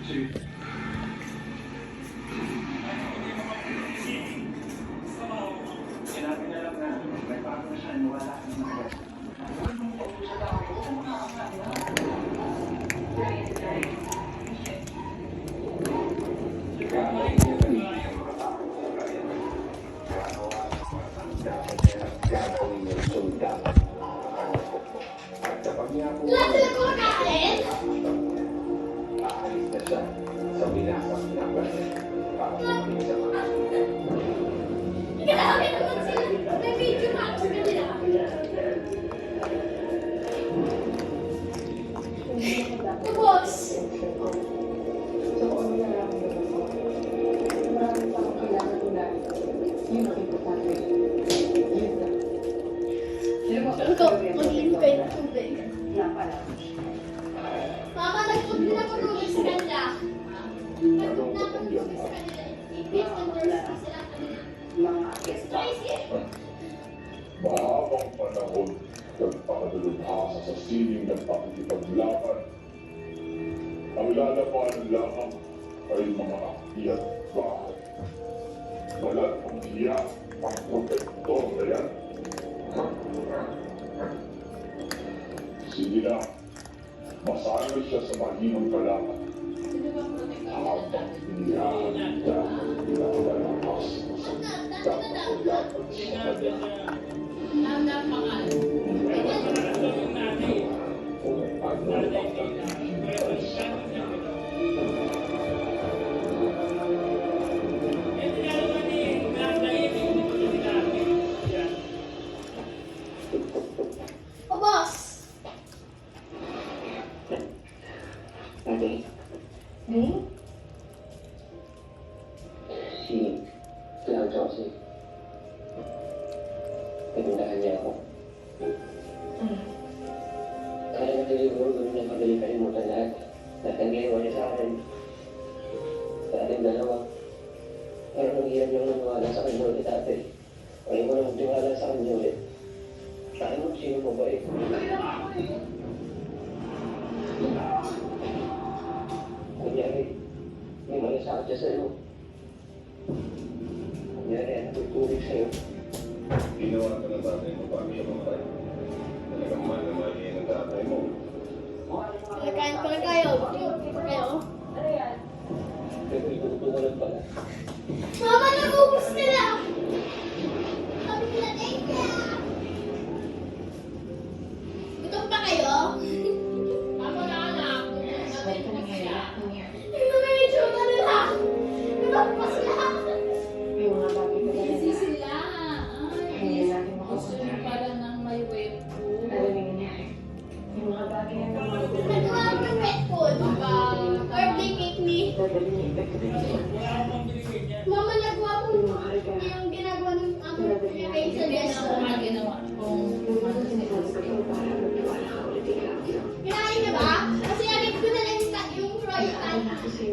Sinabi na lang na may bago na siya, wala na naman. Lahat sila kumakain? Grabe naman sila. May video nga ako sa kanila. Boss. Ikaw, mag-inom kayo ng tubig. Mama, nag-food na ako tubig sa kanila. Nag-food na ako tubig sa kanila. I-taste ng nurse na sila kanila. Tracy! Mahabang panahon, nagpakadalubhasa sa sining ng pakikipaglaban. Ang lalabanan lamang ay mga akyat bahay. Walang ang tiyak ang protektor na yan. Sige na, masanay siya sa mahinang kalaban. Habang inihaan dahil pinakalakas sa kapakalaban sa kanya. Kung ano ang naghihintay sa kanya. O, boss! Ate, si Cloud Josie. Pinuntahan niya ako. Kaya nagliguro doon na pabili kalimutan lahat. Lahat ang ginawa niya sa akin. Sa ating dalawa. Pero nang hirap niyang maniwala sa kanya ulit ate. Ayaw mo nang tiwala sa kanya ulit. Saan mo sino mo ba eh? Kunyari, may malasakit siya sa'yo. Kunyari, nagtutulig sa'yo. Ginawa ka ng tatay mo bago siya mamatay. Talagang mahal na mahal niya ng tatay mo. Kain pala kayo. Kayo. Pero itutunan pala. Mama, nag-ubos ka na! Sabi nila, thank you! Gutom pa kayo? Ako na anak. Tingnan mo yung itsura nila. Gutom pa sila. Busy sila. Hindi natin Gusto niyo pala ng may webco. Yung mga bagay na Nagawa ko ng pet food. Birthday cake ni... Mama, nagawa ko yung ginagawa ng cake sa Yan desk. ang mga ginawa kong Kinain niya ba? Kasi nalip ko na lang yung frying pan. Kasi